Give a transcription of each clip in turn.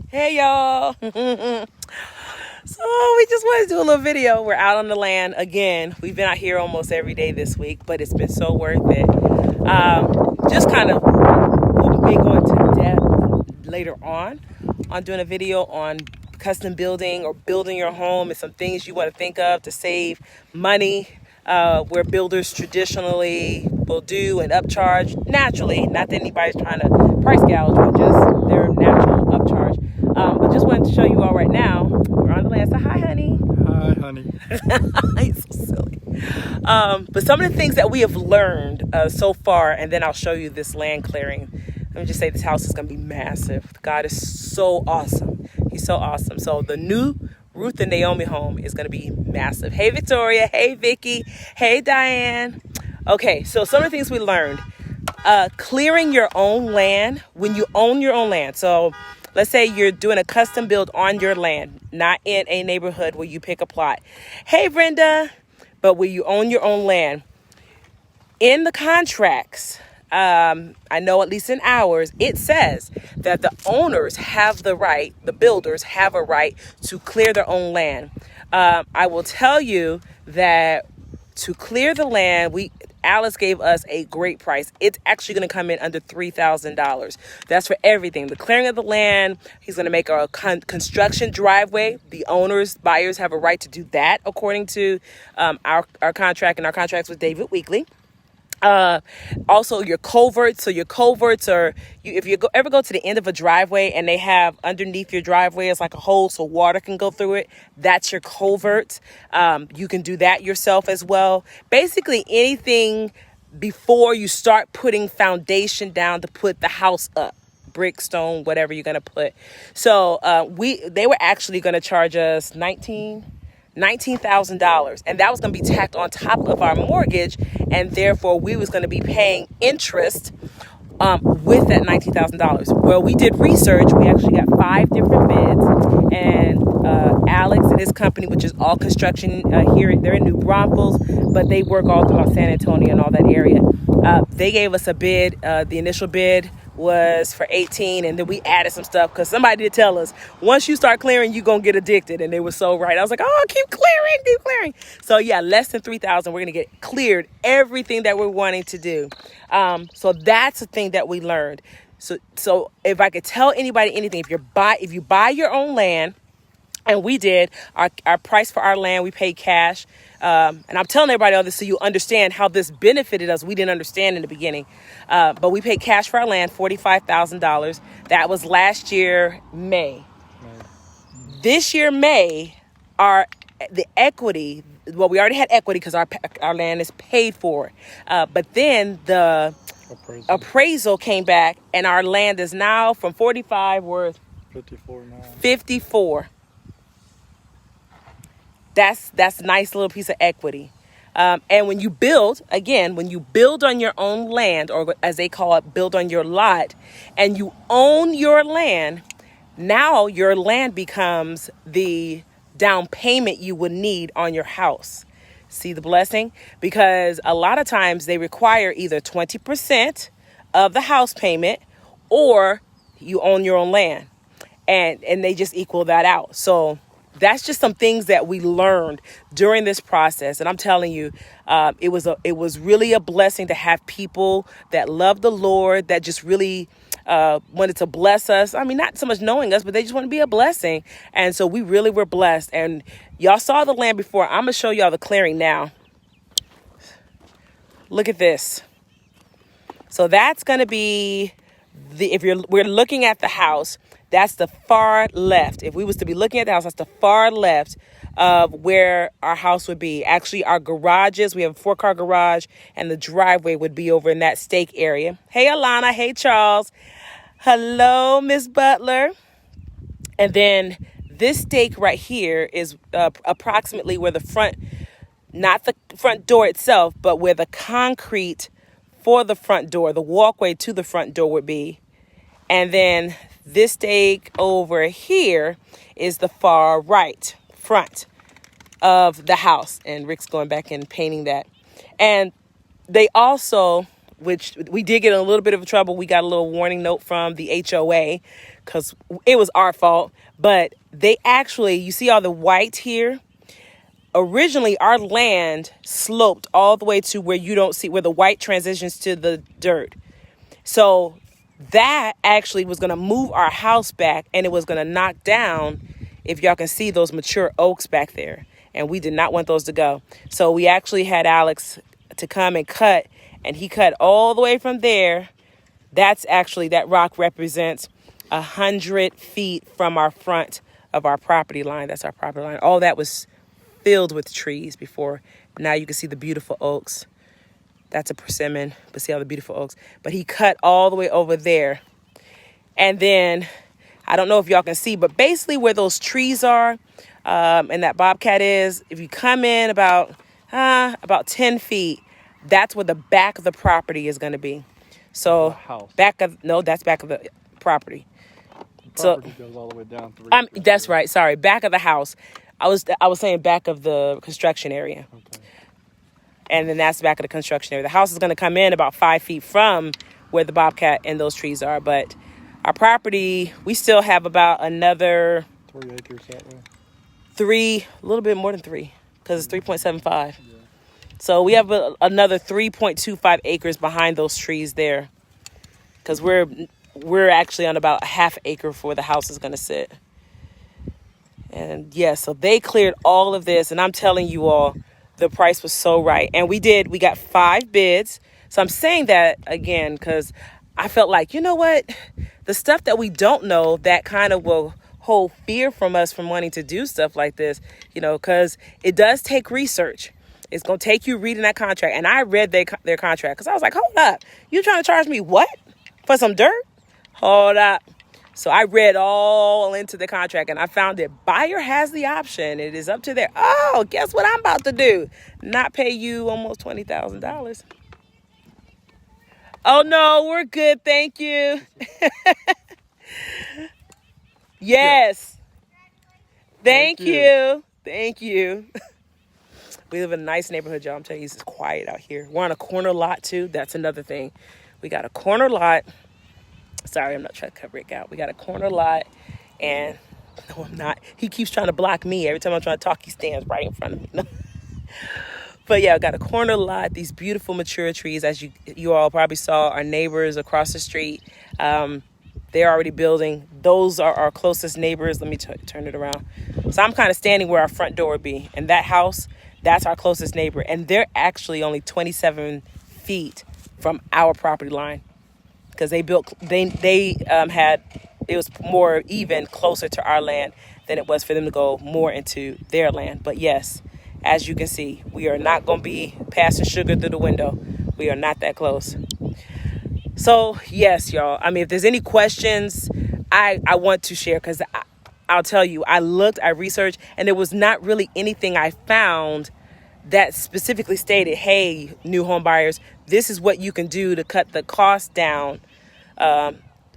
Hey y'all. So we just wanted to do a little video. We're out on the land again. We've been out here almost every day this week, but it's been so worth it. Just kind of, we'll be going to depth later on doing a video on custom building or building your home and some things you want to think of to save money, where builders traditionally will do and upcharge naturally. Not that anybody's trying to price gouge, but just their natural upcharge. But just wanted to show you all right now. We're on the land. So hi, honey. Hi, honey. He's so silly. But some of the things that we have learned so far, and then I'll show you this land clearing. Let me just say this house is going to be massive. God is so awesome. He's so awesome. So the new Ruth and Naomi home is going to be massive. Hey, Victoria. Hey, Vicky. Hey, Diane. Okay, so some of the things we learned. Clearing your own land when you own your own land. So let's say you're doing a custom build on your land, not in a neighborhood where you pick a plot. Hey, Brenda. But where you own your own land. In the contracts, I know at least in ours, it says that the owners have the right, the builders have a right to clear their own land. I will tell you that to clear the land, Alice gave us a great price. It's actually going to come in under $3,000. That's for everything. The clearing of the land. He's going to make a construction driveway. The owners, buyers have a right to do that according to our contract and our contracts with David Weekly. Also your culverts. So your culverts are, if you ever go to the end of a driveway and they have underneath your driveway is like a hole so water can go through it, that's your culvert. You can do that yourself as well. Basically anything before you start putting foundation down to put the house up, brick, stone, whatever you're going to put. So they were actually going to charge us $19,000, and that was going to be tacked on top of our mortgage, and therefore we was going to be paying interest with that $19,000. Well, we did research. We actually got 5 different bids, and Alex and his company, which is all construction here, they're in New Braunfels, but they work all throughout San Antonio and all that area. They gave us a bid. The initial bid was for 18, and then we added some stuff because somebody did tell us once you start clearing you're gonna get addicted, and they were so right. I was like, oh, keep clearing. So yeah, less than 3,000, we're gonna get cleared everything that we're wanting to do. So that's the thing that we learned. So if I could tell anybody anything, if you buy your own land, and we did our price for our land, we paid cash. And I'm telling everybody all this so you understand how this benefited us. We didn't understand in the beginning. But we paid cash for our land, $45,000. That was last year, May. This year, May, the equity, well, we already had equity because our land is paid for. But then the appraisal came back, and our land is now from 45 worth 54 now. 54. That's a nice little piece of equity. And when you build on your own land, or as they call it, build on your lot, and you own your land, now your land becomes the down payment you would need on your house. See the blessing? Because a lot of times they require either 20% of the house payment or you own your own land. And they just equal that out. So that's just some things that we learned during this process. And I'm telling you, it was really a blessing to have people that love the Lord, that just really wanted to bless us. I mean, not so much knowing us, but they just want to be a blessing. And so we really were blessed. And y'all saw the land before. I'm going to show y'all the clearing now. Look at this. So that's going to be we're looking at the house, that's the far left. If we was to be looking at the house, that's the far left of where our house would be. Actually, our garages, we have a 4-car garage, and the driveway would be over in that stake area. Hey, Alana. Hey, Charles. Hello, Miss Butler. And then this stake right here is approximately where the front, not the front door itself, but where the concrete for the front door, the walkway to the front door would be. And then this stake over here is the far right front of the house. And Rick's going back and painting that. And they also, which we did get in a little bit of trouble. We got a little warning note from the HOA because it was our fault. But they actually, you see all the white here? Originally, our land sloped all the way to where you don't see, where the white transitions to the dirt. So that actually was going to move our house back, and it was going to knock down, if y'all can see, those mature oaks back there. And we did not want those to go. So we actually had Alex to come and cut, and he cut all the way from there. That's actually, that rock represents 100 feet from our front of our property line. That's our property line. All that was filled with trees before. Now you can see the beautiful oaks. That's a persimmon, but see all the beautiful oaks. But he cut all the way over there. And then, I don't know if y'all can see, but basically where those trees are, and that bobcat is, if you come in about 10 feet, that's where the back of the property is going to be. So that's back of the property. The property goes all the way down 3 acres. That's right. Sorry, back of the house. I was saying back of the construction area. Okay. And then that's the back of the construction area. The house is going to come in about 5 feet from where the bobcat and those trees are. But our property, we still have about another 3 acres that way. a little bit more than 3, because it's 3.75. Yeah. So we have another 3.25 acres behind those trees there, because we're actually on about a half acre for where the house is going to sit. And yeah, so they cleared all of this, and I'm telling you all, the price was so right. And we got 5 bids. So I'm saying that again because I felt like, you know what? The stuff that we don't know, that kind of will hold fear from us from wanting to do stuff like this, because it does take research. It's going to take you reading that contract. And I read their contract because I was like, hold up. You trying to charge me what? For some dirt? Hold up. So I read all into the contract, and I found that buyer has the option. It is up to their, guess what I'm about to do? Not pay you almost $20,000. Oh, no, we're good. Thank you. Yes. Thank you. Thank you. We live in a nice neighborhood, y'all. I'm telling you, it's quiet out here. We're on a corner lot, too. That's another thing. We got a corner lot. Sorry, I'm not trying to cut Rick out. We got a corner lot, and no, I'm not. He keeps trying to block me. Every time I'm trying to talk, he stands right in front of me. But yeah, I got a corner lot, these beautiful mature trees. As you all probably saw, our neighbors across the street, they're already building. Those are our closest neighbors. Let me turn it around. So I'm kind of standing where our front door would be. And that house, that's our closest neighbor. And they're actually only 27 feet from our property line. Because it was more even closer to our land than it was for them to go more into their land. But yes, as you can see, we are not going to be passing sugar through the window. We are not that close. So yes, y'all, I mean, if there's any questions, I want to share, because I'll tell you, I researched, and there was not really anything I found that specifically stated, hey, new home buyers, this is what you can do to cut the cost down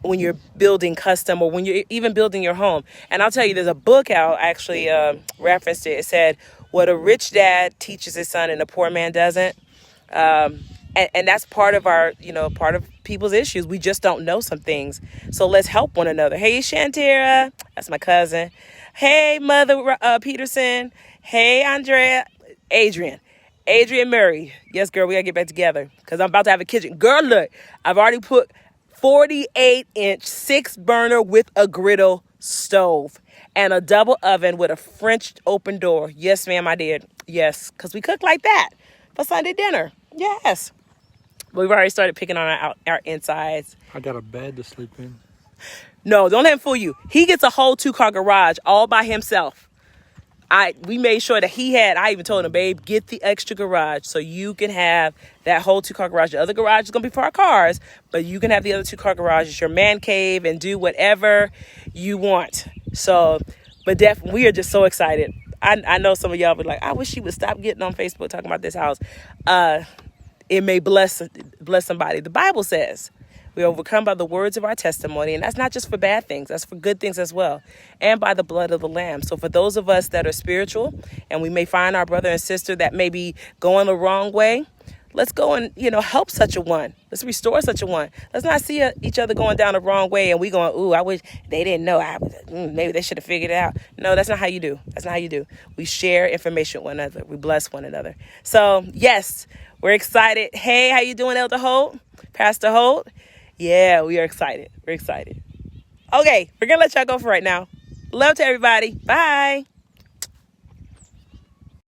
when you're building custom, or when you're even building your home. And I'll tell you, there's a book out, actually referenced it. It said, what a rich dad teaches his son and a poor man doesn't. And that's part of part of people's issues. We just don't know some things. So let's help one another. Hey, Shantara, that's my cousin. Hey, Mother Peterson. Hey, Adrian Murray. Yes, girl, we gotta get back together, because I'm about to have a kitchen. Girl, look, I've already put 48-inch 6-burner with a griddle stove and a double oven with a French open door. Yes, ma'am, I did. Yes, because we cook like that for Sunday dinner. Yes. We've already started picking on our insides. I got a bed to sleep in. No, don't let him fool you. He gets a whole 2-car garage all by himself. We made sure that I even told him, babe, get the extra garage so you can have that whole 2-car garage. The other garage is going to be for our cars, but you can have the other 2-car garage as your man cave and do whatever you want. So, but we are just so excited. I know some of y'all be like, I wish she would stop getting on Facebook talking about this house. It may bless somebody. The Bible says we overcome by the words of our testimony. And that's not just for bad things. That's for good things as well. And by the blood of the Lamb. So for those of us that are spiritual, and we may find our brother and sister that may be going the wrong way, let's go and, help such a one. Let's restore such a one. Let's not see each other going down the wrong way and we going, ooh, I wish they didn't know. Maybe they should have figured it out. No, that's not how you do. That's not how you do. We share information with one another. We bless one another. So, yes, we're excited. Hey, how you doing, Elder Holt? Pastor Holt? Yeah, we are excited. We're excited. Okay, we're going to let y'all go for right now. Love to everybody. Bye.